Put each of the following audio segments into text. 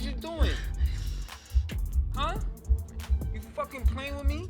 you doing? Huh? You fucking playing with me?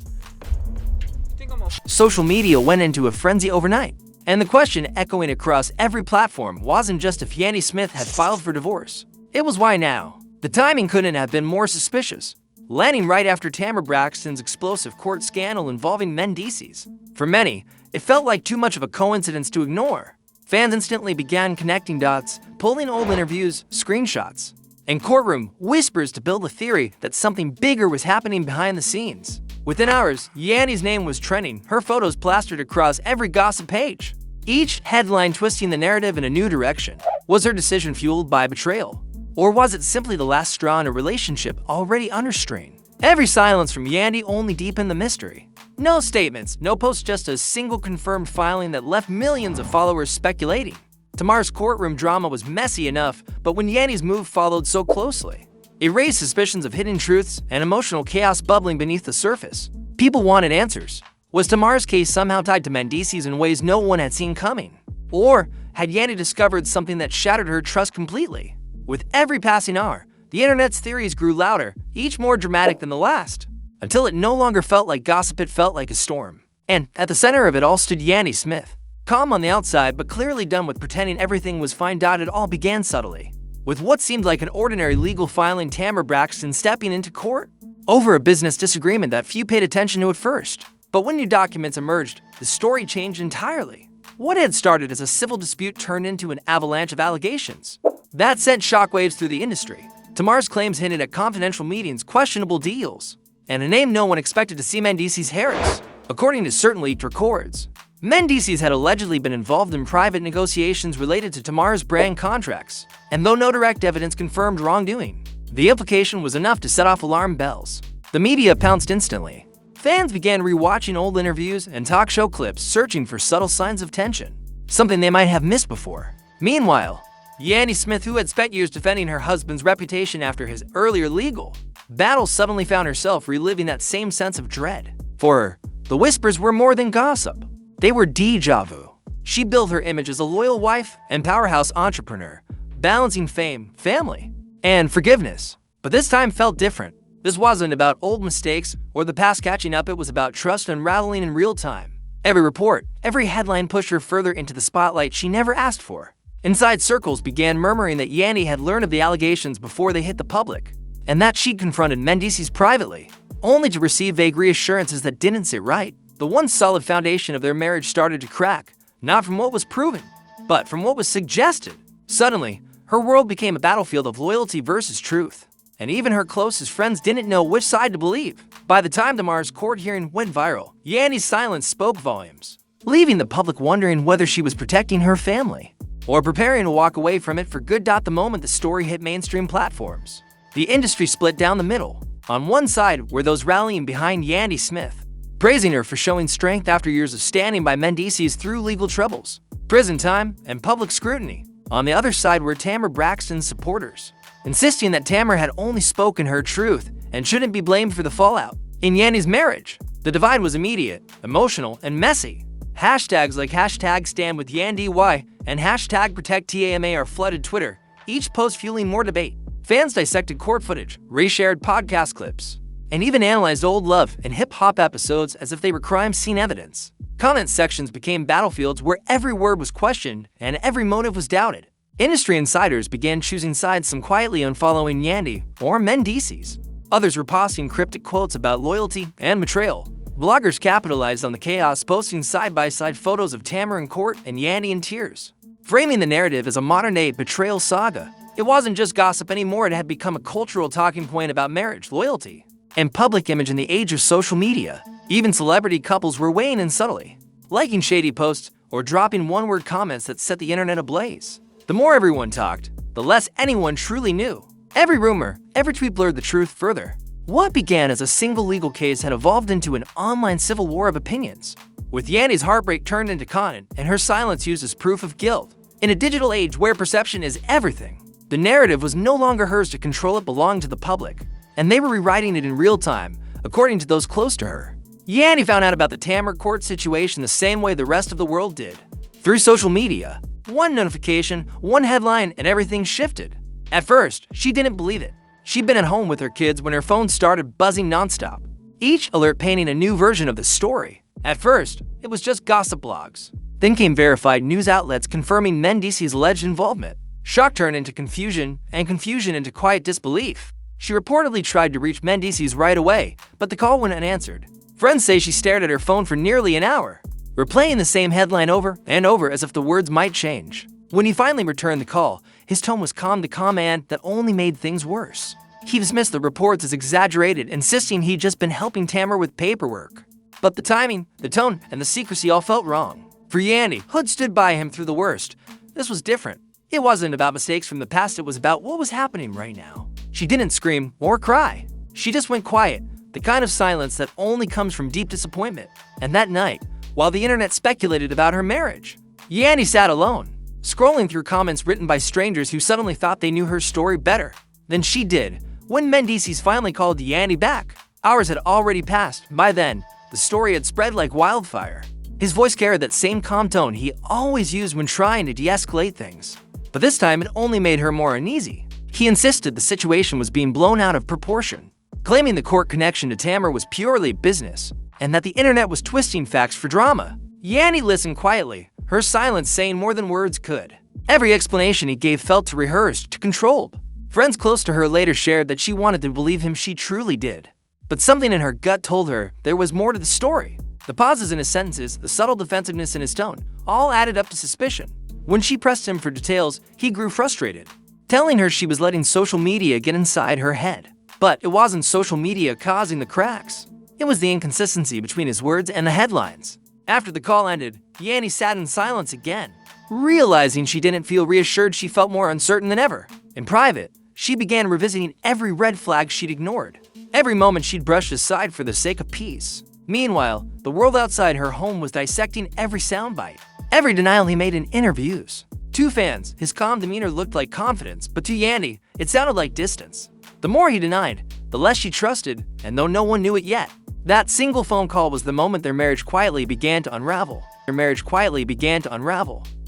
You think I'm a Social media went into a frenzy overnight, and the question echoing across every platform wasn't just if Yandy Smith had filed for divorce. It was why now. The timing couldn't have been more suspicious, landing right after Tamar Braxton's explosive court scandal involving Mendeecees. For many, it felt like too much of a coincidence to ignore. Fans instantly began connecting dots, pulling old interviews, screenshots, and courtroom whispers to build a theory that something bigger was happening behind the scenes. Within hours, Yandy's name was trending, her photos plastered across every gossip page, each headline twisting the narrative in a new direction. Was her decision fueled by betrayal? Or was it simply the last straw in a relationship already under strain? Every silence from Yandy only deepened the mystery. No statements, no posts, just a single confirmed filing that left millions of followers speculating. Tamar's courtroom drama was messy enough, but when Yandy's move followed so closely, it raised suspicions of hidden truths and emotional chaos bubbling beneath the surface. People wanted answers. Was Tamar's case somehow tied to Mendeecees in ways no one had seen coming? Or had Yandy discovered something that shattered her trust completely? With every passing hour, the internet's theories grew louder, each more dramatic than the last, until it no longer felt like gossip, it felt like a storm. And at the center of it all stood Yandy Smith. Calm on the outside, but clearly done with pretending everything was fine. It all began subtly, with what seemed like an ordinary legal filing, Tamar Braxton stepping into court over a business disagreement that few paid attention to at first. But when new documents emerged, the story changed entirely. What had started as a civil dispute turned into an avalanche of allegations that sent shockwaves through the industry. Tamar's claims hinted at confidential meetings, questionable deals, and a name no one expected to see: Mendeecees Harris. According to certain leaked records, Mendeecees had allegedly been involved in private negotiations related to Tamar's brand contracts, and though no direct evidence confirmed wrongdoing, the implication was enough to set off alarm bells. The media pounced instantly. Fans began rewatching old interviews and talk show clips, searching for subtle signs of tension, something they might have missed before. Meanwhile, Yandy Smith, who had spent years defending her husband's reputation after his earlier legal battle, suddenly found herself reliving that same sense of dread. For her, the whispers were more than gossip. They were déjà vu. She built her image as a loyal wife and powerhouse entrepreneur, balancing fame, family, and forgiveness. But this time felt different. This wasn't about old mistakes or the past catching up, it was about trust unraveling in real time. Every report, every headline pushed her further into the spotlight she never asked for. Inside circles began murmuring that Yandy had learned of the allegations before they hit the public, and that she'd confronted Mendeecees privately, only to receive vague reassurances that didn't sit right. The once solid foundation of their marriage started to crack, not from what was proven, but from what was suggested. Suddenly, her world became a battlefield of loyalty versus truth, and even her closest friends didn't know which side to believe. By the time Tamar's court hearing went viral, Yandy's silence spoke volumes, leaving the public wondering whether she was protecting her family or preparing to walk away from it for good. The moment the story hit mainstream platforms, the industry split down the middle. On one side were those rallying behind Yandy Smith, praising her for showing strength after years of standing by Mendeecees through legal troubles, prison time, and public scrutiny. On the other side were Tamar Braxton's supporters, insisting that Tamar had only spoken her truth and shouldn't be blamed for the fallout. In Yandy's marriage, the divide was immediate, emotional, and messy. Hashtags like #StandWithYandy and #ProtectTAMA are flooded Twitter, each post fueling more debate. Fans dissected court footage, reshared podcast clips, and even analyzed old love and hip-hop episodes as if they were crime scene evidence. Comment sections became battlefields where every word was questioned and every motive was doubted. Industry insiders began choosing sides, some quietly unfollowing Yandy or Mendeecees. Others were posting cryptic quotes about loyalty and betrayal. Bloggers capitalized on the chaos, posting side-by-side photos of Tamar in court and Yandy in tears, framing the narrative as a modern-day betrayal saga. It wasn't just gossip anymore, it had become a cultural talking point about marriage, loyalty, and public image in the age of social media. Even celebrity couples were weighing in subtly, liking shady posts or dropping one-word comments that set the internet ablaze. The more everyone talked, the less anyone truly knew. Every rumor, every tweet blurred the truth further. What began as a single legal case had evolved into an online civil war of opinions, with Yandy's heartbreak turned into content and her silence used as proof of guilt. In a digital age where perception is everything, the narrative was no longer hers to control, it belonged to the public, and they were rewriting it in real time, according to those close to her. Yandy found out about the Tamar court situation the same way the rest of the world did, through social media. One notification, one headline, and everything shifted. At first, she didn't believe it. She'd been at home with her kids when her phone started buzzing nonstop, each alert painting a new version of the story. At first, it was just gossip blogs. Then came verified news outlets confirming Mendeecees' alleged involvement. Shock turned into confusion, and confusion into quiet disbelief. She reportedly tried to reach Mendeecees right away, but the call went unanswered. Friends say she stared at her phone for nearly an hour, replaying the same headline over and over as if the words might change. When he finally returned the call, his tone was calm to command that only made things worse. He dismissed the reports as exaggerated, insisting he'd just been helping Tamar with paperwork. But the timing, the tone, and the secrecy all felt wrong. For Yandy, Hood stood by him through the worst. This was different. It wasn't about mistakes from the past, it was about what was happening right now. She didn't scream or cry. She just went quiet, the kind of silence that only comes from deep disappointment. And that night, while the internet speculated about her marriage, Yandy sat alone, scrolling through comments written by strangers who suddenly thought they knew her story better than she did. When Mendeecees finally called Yandy back, hours had already passed. By then, the story had spread like wildfire. His voice carried that same calm tone he always used when trying to de-escalate things. But this time, it only made her more uneasy. He insisted the situation was being blown out of proportion, claiming the court connection to Tamar was purely business, and that the internet was twisting facts for drama. Yandy listened quietly, her silence saying more than words could. Every explanation he gave felt too rehearsed, too controlled. Friends close to her later shared that she wanted to believe him, she truly did. But something in her gut told her there was more to the story. The pauses in his sentences, the subtle defensiveness in his tone, all added up to suspicion. When she pressed him for details, he grew frustrated, telling her she was letting social media get inside her head. But it wasn't social media causing the cracks. It was the inconsistency between his words and the headlines. After the call ended, Yandy sat in silence again. Realizing she didn't feel reassured, she felt more uncertain than ever. In private, she began revisiting every red flag she'd ignored, every moment she'd brushed aside for the sake of peace. Meanwhile, the world outside her home was dissecting every soundbite, every denial he made in interviews. To fans, his calm demeanor looked like confidence, but to Yandy, it sounded like distance. The more he denied, the less she trusted, and though no one knew it yet, that single phone call was the moment their marriage quietly began to unravel.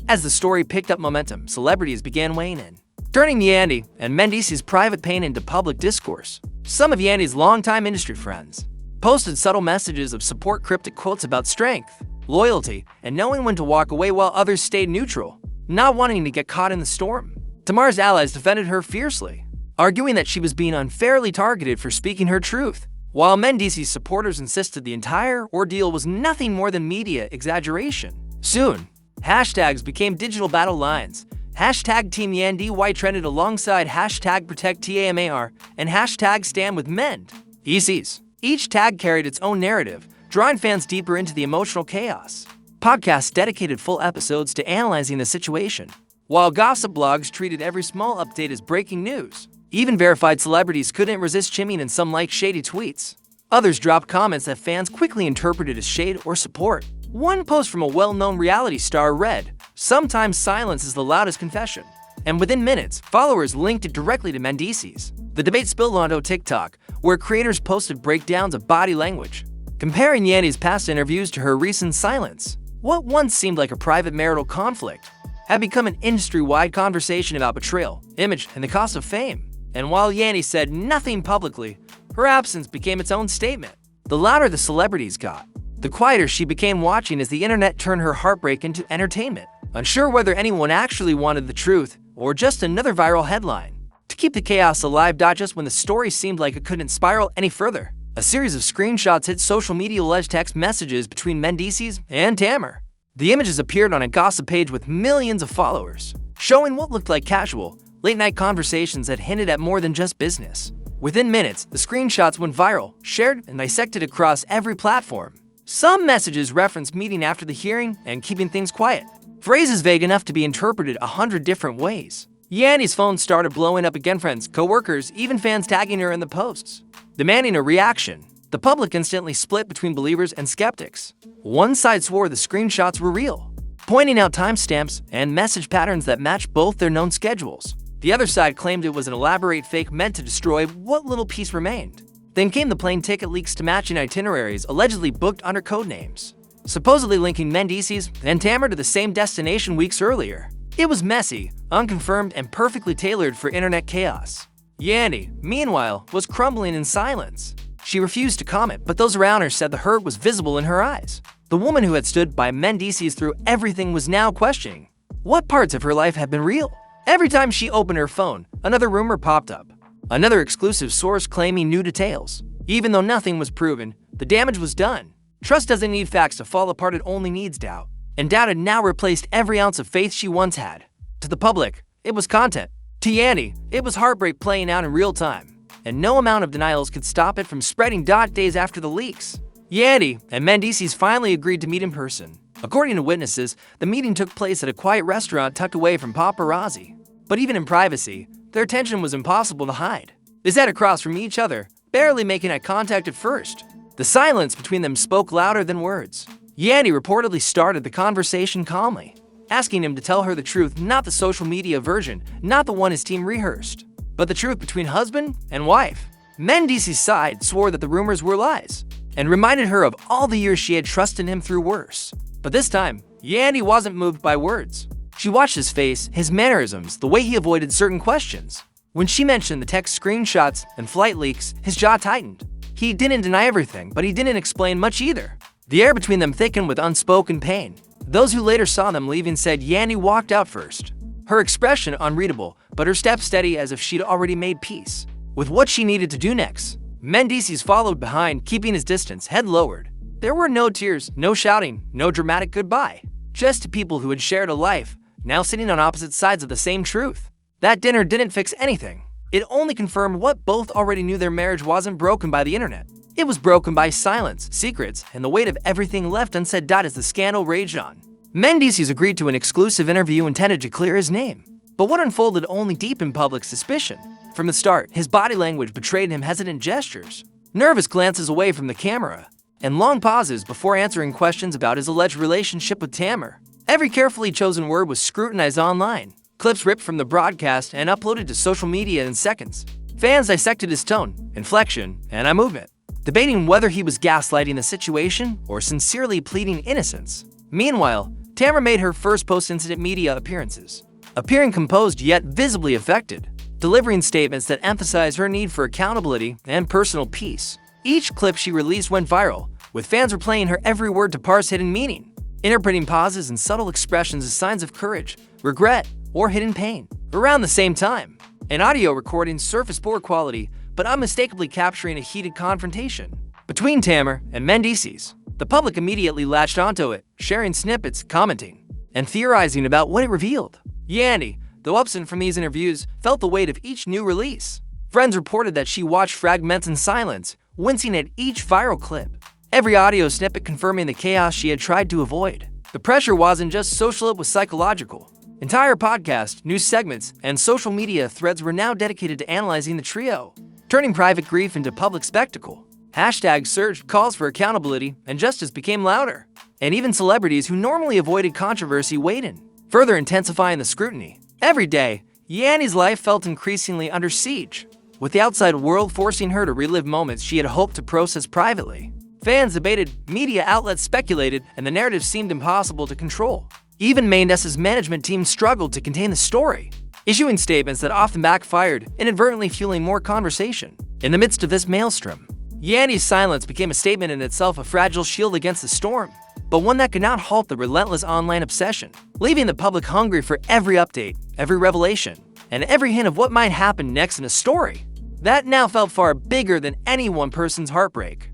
As the story picked up momentum, celebrities began weighing in, turning Yandy and Mendeecees' private pain into public discourse. Some of Yandy's longtime industry friends posted subtle messages of support, cryptic quotes about strength, loyalty, and knowing when to walk away, while others stayed neutral, not wanting to get caught in the storm. Tamar's allies defended her fiercely, arguing that she was being unfairly targeted for speaking her truth, while Mendeecees' supporters insisted the entire ordeal was nothing more than media exaggeration. Soon, hashtags became digital battle lines. Hashtag Team Yandy trended alongside hashtag Protect Tamar and hashtag Stand with Mendeecees. Each tag carried its own narrative, drawing fans deeper into the emotional chaos. Podcasts dedicated full episodes to analyzing the situation, while gossip blogs treated every small update as breaking news. Even verified celebrities couldn't resist chiming in some shady tweets. Others dropped comments that fans quickly interpreted as shade or support. One post from a well-known reality star read, "Sometimes silence is the loudest confession." And within minutes, followers linked it directly to Mendeecees. The debate spilled onto TikTok, where creators posted breakdowns of body language, comparing Yandy's past interviews to her recent silence. What once seemed like a private marital conflict had become an industry-wide conversation about betrayal, image, and the cost of fame. And while Yandy said nothing publicly, her absence became its own statement. The louder the celebrities got, the quieter she became, watching as the internet turned her heartbreak into entertainment, unsure whether anyone actually wanted the truth or just another viral headline. To keep the chaos alive, just when the story seemed like it couldn't spiral any further, a series of screenshots hit social media, alleged text messages between Mendeecees and Tamar. The images appeared on a gossip page with millions of followers, showing what looked like casual, late-night conversations that hinted at more than just business. Within minutes, the screenshots went viral, shared, and dissected across every platform. Some messages referenced meeting after the hearing and keeping things quiet, phrases vague enough to be interpreted 100 different ways. Yandy's phone started blowing up again, friends, co-workers, even fans tagging her in the posts, demanding a reaction. The public instantly split between believers and skeptics. One side swore the screenshots were real, pointing out timestamps and message patterns that matched both their known schedules. The other side claimed it was an elaborate fake meant to destroy what little piece remained. Then came the plane ticket leaks to matching itineraries allegedly booked under code names, supposedly linking Mendeecees and Tamar to the same destination weeks earlier. It was messy, unconfirmed, and perfectly tailored for internet chaos. Yandy, meanwhile, was crumbling in silence. She refused to comment, but those around her said the hurt was visible in her eyes. The woman who had stood by Mendeecees through everything was now questioning what parts of her life had been real. Every time she opened her phone, another rumor popped up. Another exclusive source claiming new details. Even though nothing was proven, the damage was done. Trust doesn't need facts to fall apart, it only needs doubt. And doubt had now replaced every ounce of faith she once had. To the public, it was content. To Yandy, it was heartbreak playing out in real time. And no amount of denials could stop it from spreading. Days after the leaks, Yandy and Mendeecees finally agreed to meet in person. According to witnesses, the meeting took place at a quiet restaurant tucked away from paparazzi. But even in privacy, their tension was impossible to hide. They sat across from each other, barely making eye contact at first. The silence between them spoke louder than words. Yandy reportedly started the conversation calmly, asking him to tell her the truth, not the social media version, not the one his team rehearsed, but the truth between husband and wife. Mendeecees' side swore that the rumors were lies, and reminded her of all the years she had trusted him through worse. But this time, Yandy wasn't moved by words. She watched his face, his mannerisms, the way he avoided certain questions. When she mentioned the text screenshots and flight leaks, his jaw tightened. He didn't deny everything, but he didn't explain much either. The air between them thickened with unspoken pain. Those who later saw them leaving said Yandy walked out first. Her expression unreadable, but her step steady as if she'd already made peace with what she needed to do next. Mendeecees followed behind, keeping his distance, head lowered. There were no tears, no shouting, no dramatic goodbye. Just people who had shared a life, now sitting on opposite sides of the same truth. That dinner didn't fix anything. It only confirmed what both already knew: their marriage wasn't broken by the internet. It was broken by silence, secrets, and the weight of everything left unsaid. As the scandal raged on, Mendeecees agreed to an exclusive interview intended to clear his name. But what unfolded only deepened public suspicion. From the start, his body language betrayed him: hesitant gestures, nervous glances away from the camera, and long pauses before answering questions about his alleged relationship with Tamar. Every carefully chosen word was scrutinized online, clips ripped from the broadcast and uploaded to social media in seconds. Fans dissected his tone, inflection, and eye movement, debating whether he was gaslighting the situation or sincerely pleading innocence. Meanwhile, Tamar made her first post-incident media appearances, appearing composed yet visibly affected, delivering statements that emphasized her need for accountability and personal peace. Each clip she released went viral, with fans replaying her every word to parse hidden meaning, interpreting pauses and subtle expressions as signs of courage, regret, or hidden pain. Around the same time, an audio recording surfaced, poor quality, but unmistakably capturing a heated confrontation between Tamar and Mendeecees. The public immediately latched onto it, sharing snippets, commenting, and theorizing about what it revealed. Yandy, though absent from these interviews, felt the weight of each new release. Friends reported that she watched fragments in silence, wincing at each viral clip, every audio snippet confirming the chaos she had tried to avoid. The pressure wasn't just social, it was psychological. Entire podcasts, news segments, and social media threads were now dedicated to analyzing the trio, turning private grief into public spectacle. Hashtags surged, calls for accountability and justice became louder, and even celebrities who normally avoided controversy weighed in, further intensifying the scrutiny. Every day, Yandy's life felt increasingly under siege, with the outside world forcing her to relive moments she had hoped to process privately. Fans debated, media outlets speculated, and the narrative seemed impossible to control. Even Mendeecees' management team struggled to contain the story, issuing statements that often backfired, inadvertently fueling more conversation. In the midst of this maelstrom, Yandy's silence became a statement in itself, a fragile shield against the storm, but one that could not halt the relentless online obsession, leaving the public hungry for every update, every revelation, and every hint of what might happen next in a story that now felt far bigger than any one person's heartbreak.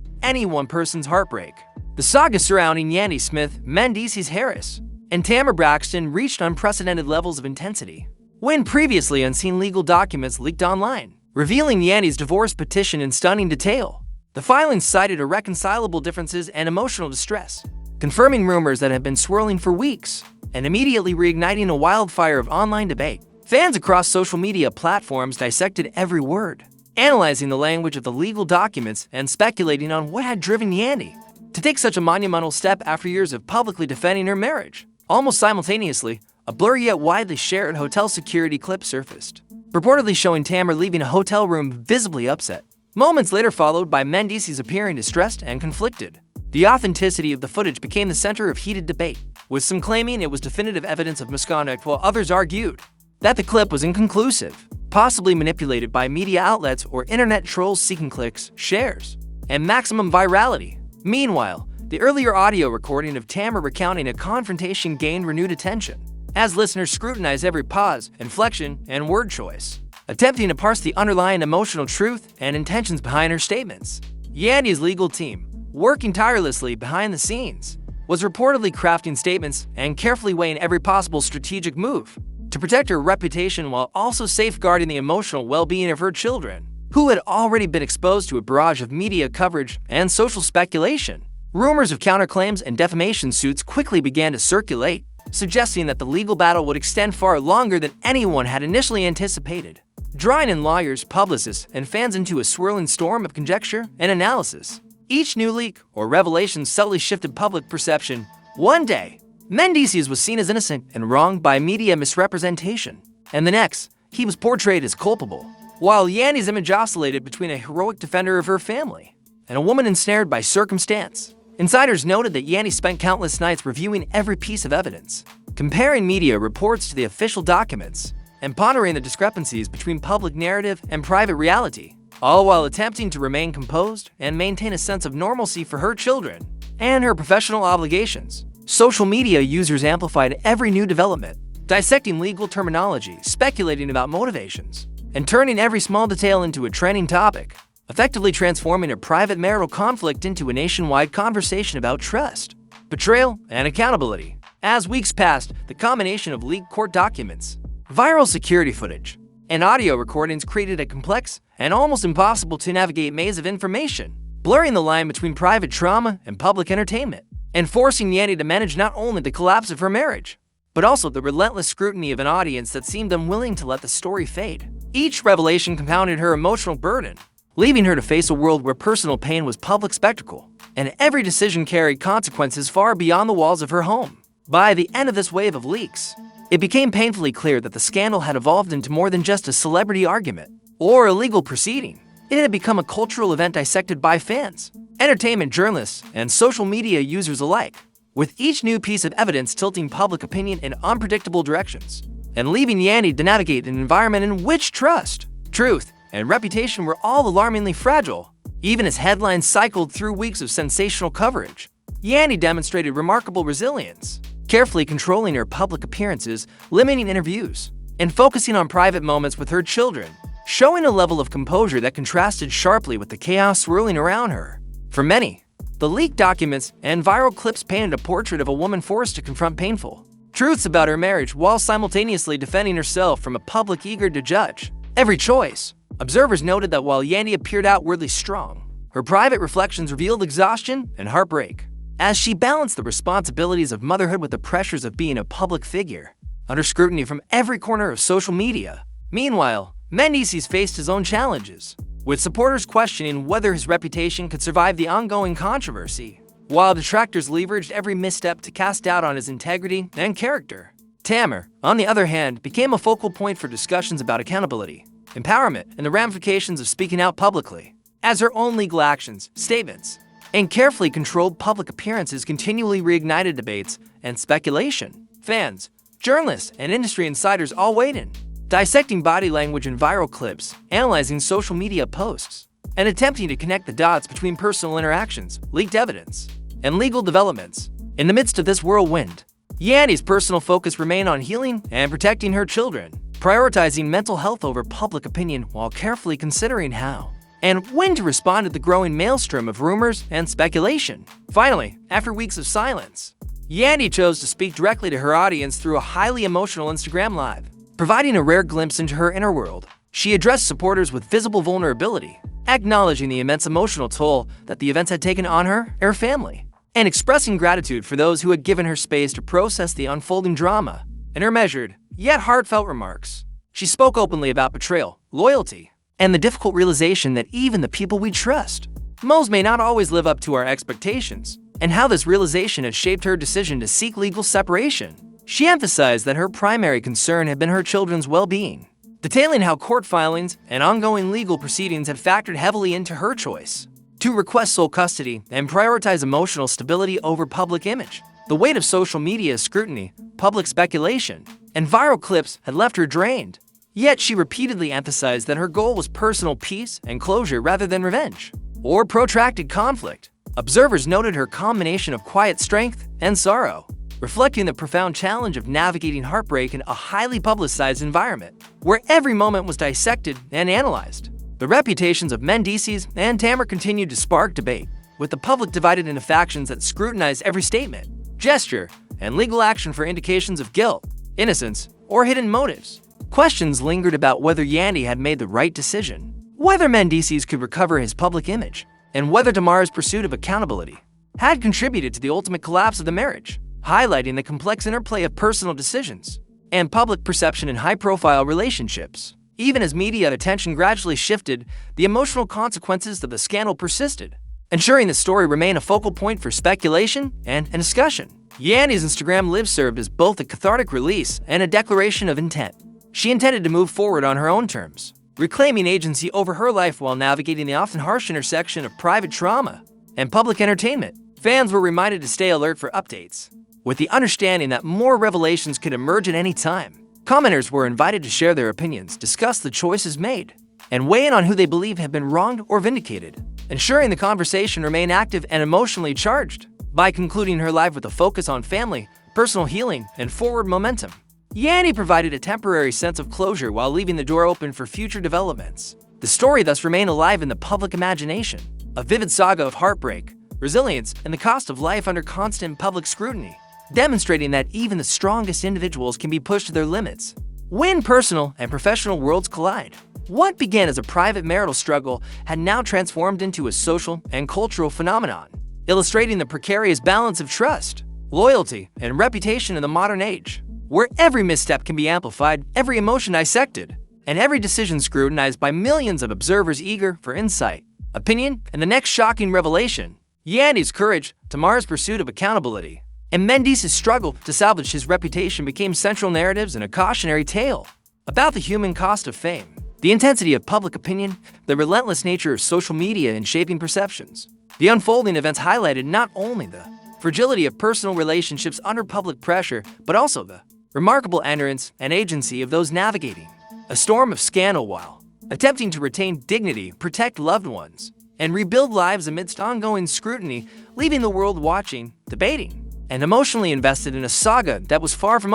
The saga surrounding Yandy Smith, Mendeecees Harris, and Tamar Braxton reached unprecedented levels of intensity when previously unseen legal documents leaked online, revealing Yandy's divorce petition in stunning detail. The filings cited irreconcilable differences and emotional distress, confirming rumors that had been swirling for weeks, and immediately reigniting a wildfire of online debate. Fans across social media platforms dissected every word, analyzing the language of the legal documents and speculating on what had driven Yandy to take such a monumental step after years of publicly defending her marriage. Almost simultaneously, a blurry yet widely shared hotel security clip surfaced, purportedly showing Tamar leaving a hotel room visibly upset. Moments later followed by Mendeecees appearing distressed and conflicted. The authenticity of the footage became the center of heated debate, with some claiming it was definitive evidence of misconduct while others argued that the clip was inconclusive. possibly manipulated by media outlets or internet trolls seeking clicks, shares, and maximum virality. Meanwhile, the earlier audio recording of Tamar recounting a confrontation gained renewed attention, as listeners scrutinized every pause, inflection, and word choice, attempting to parse the underlying emotional truth and intentions behind her statements. Yandy's legal team, working tirelessly behind the scenes, was reportedly crafting statements and carefully weighing every possible strategic move to protect her reputation while also safeguarding the emotional well-being of her children, who had already been exposed to a barrage of media coverage and social speculation. Rumors of counterclaims and defamation suits quickly began to circulate, suggesting that the legal battle would extend far longer than anyone had initially anticipated, drawing in lawyers, publicists, and fans into a swirling storm of conjecture and analysis. Each new leak or revelation subtly shifted public perception. One day, Mendeecees was seen as innocent and wronged by media misrepresentation, and the next, he was portrayed as culpable, while Yandy's image oscillated between a heroic defender of her family and a woman ensnared by circumstance. Insiders noted that Yandy spent countless nights reviewing every piece of evidence, comparing media reports to the official documents, and pondering the discrepancies between public narrative and private reality, all while attempting to remain composed and maintain a sense of normalcy for her children and her professional obligations. Social media users amplified every new development, dissecting legal terminology, speculating about motivations, and turning every small detail into a trending topic, effectively transforming a private marital conflict into a nationwide conversation about trust, betrayal, and accountability. As weeks passed, the combination of leaked court documents, viral security footage, and audio recordings created a complex and almost impossible to navigate maze of information, blurring the line between private trauma and public entertainment, and forcing Yandy to manage not only the collapse of her marriage, but also the relentless scrutiny of an audience that seemed unwilling to let the story fade. Each revelation compounded her emotional burden, leaving her to face a world where personal pain was public spectacle, and every decision carried consequences far beyond the walls of her home. By the end of this wave of leaks, it became painfully clear that the scandal had evolved into more than just a celebrity argument or a legal proceeding. It had become a cultural event dissected by fans, entertainment journalists, and social media users alike, with each new piece of evidence tilting public opinion in unpredictable directions, and leaving Yandy to navigate an environment in which trust, truth, and reputation were all alarmingly fragile. Even as headlines cycled through weeks of sensational coverage, Yandy demonstrated remarkable resilience, carefully controlling her public appearances, limiting interviews, and focusing on private moments with her children, showing a level of composure that contrasted sharply with the chaos swirling around her. For many, the leaked documents and viral clips painted a portrait of a woman forced to confront painful truths about her marriage while simultaneously defending herself from a public eager to judge every choice. Observers noted that while Yandy appeared outwardly strong, her private reflections revealed exhaustion and heartbreak, as she balanced the responsibilities of motherhood with the pressures of being a public figure, under scrutiny from every corner of social media. Meanwhile, Mendeecees faced his own challenges, with supporters questioning whether his reputation could survive the ongoing controversy, while detractors leveraged every misstep to cast doubt on his integrity and character. Tamar, on the other hand, became a focal point for discussions about accountability, empowerment, and the ramifications of speaking out publicly, as her own legal actions, statements, and carefully controlled public appearances continually reignited debates and speculation. Fans, journalists, and industry insiders all weighed in, dissecting body language and viral clips, analyzing social media posts, and attempting to connect the dots between personal interactions, leaked evidence, and legal developments. In the midst of this whirlwind, Yandy's personal focus remained on healing and protecting her children, prioritizing mental health over public opinion while carefully considering how and when to respond to the growing maelstrom of rumors and speculation. Finally, after weeks of silence, Yandy chose to speak directly to her audience through a highly emotional Instagram Live, providing a rare glimpse into her inner world. She addressed supporters with visible vulnerability, acknowledging the immense emotional toll that the events had taken on her and her family, and expressing gratitude for those who had given her space to process the unfolding drama. In her measured, yet heartfelt remarks, she spoke openly about betrayal, loyalty, and the difficult realization that even the people we trust most may not always live up to our expectations, and how this realization has shaped her decision to seek legal separation. She emphasized that her primary concern had been her children's well-being, detailing how court filings and ongoing legal proceedings had factored heavily into her choice to request sole custody and prioritize emotional stability over public image. The weight of social media scrutiny, public speculation, and viral clips had left her drained, Yet she repeatedly emphasized that her goal was personal peace and closure rather than revenge or protracted conflict. Observers noted her combination of quiet strength and sorrow, reflecting the profound challenge of navigating heartbreak in a highly publicized environment, where every moment was dissected and analyzed. The reputations of Mendeecees and Tamar continued to spark debate, with the public divided into factions that scrutinized every statement, gesture, and legal action for indications of guilt, innocence, or hidden motives. Questions lingered about whether Yandy had made the right decision, whether Mendeecees could recover his public image, and whether Tamar's pursuit of accountability had contributed to the ultimate collapse of the marriage, highlighting the complex interplay of personal decisions and public perception in high-profile relationships. Even as media attention gradually shifted, the emotional consequences of the scandal persisted, ensuring the story remained a focal point for speculation and discussion. Yandy's Instagram Live served as both a cathartic release and a declaration of intent. She intended to move forward on her own terms, reclaiming agency over her life while navigating the often harsh intersection of private trauma and public entertainment. Fans were reminded to stay alert for updates, with the understanding that more revelations could emerge at any time. Commenters were invited to share their opinions, discuss the choices made, and weigh in on who they believe have been wronged or vindicated, ensuring the conversation remained active and emotionally charged. By concluding her life with a focus on family, personal healing, and forward momentum, Yandy provided a temporary sense of closure while leaving the door open for future developments. The story thus remained alive in the public imagination, a vivid saga of heartbreak, resilience, and the cost of life under constant public scrutiny, demonstrating that even the strongest individuals can be pushed to their limits when personal and professional worlds collide. What began as a private marital struggle had now transformed into a social and cultural phenomenon, illustrating the precarious balance of trust, loyalty, and reputation in the modern age, where every misstep can be amplified, every emotion dissected, and every decision scrutinized by millions of observers eager for insight, opinion, and the next shocking revelation. Yandy's courage, Tamar's pursuit of accountability, and Mendeecees' struggle to salvage his reputation became central narratives and a cautionary tale about the human cost of fame, the intensity of public opinion, the relentless nature of social media in shaping perceptions. The unfolding events highlighted not only the fragility of personal relationships under public pressure, but also the remarkable endurance and agency of those navigating a storm of scandal while attempting to retain dignity, protect loved ones, and rebuild lives amidst ongoing scrutiny, leaving the world watching, debating, and emotionally invested in a saga that was far from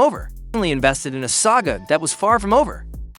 over.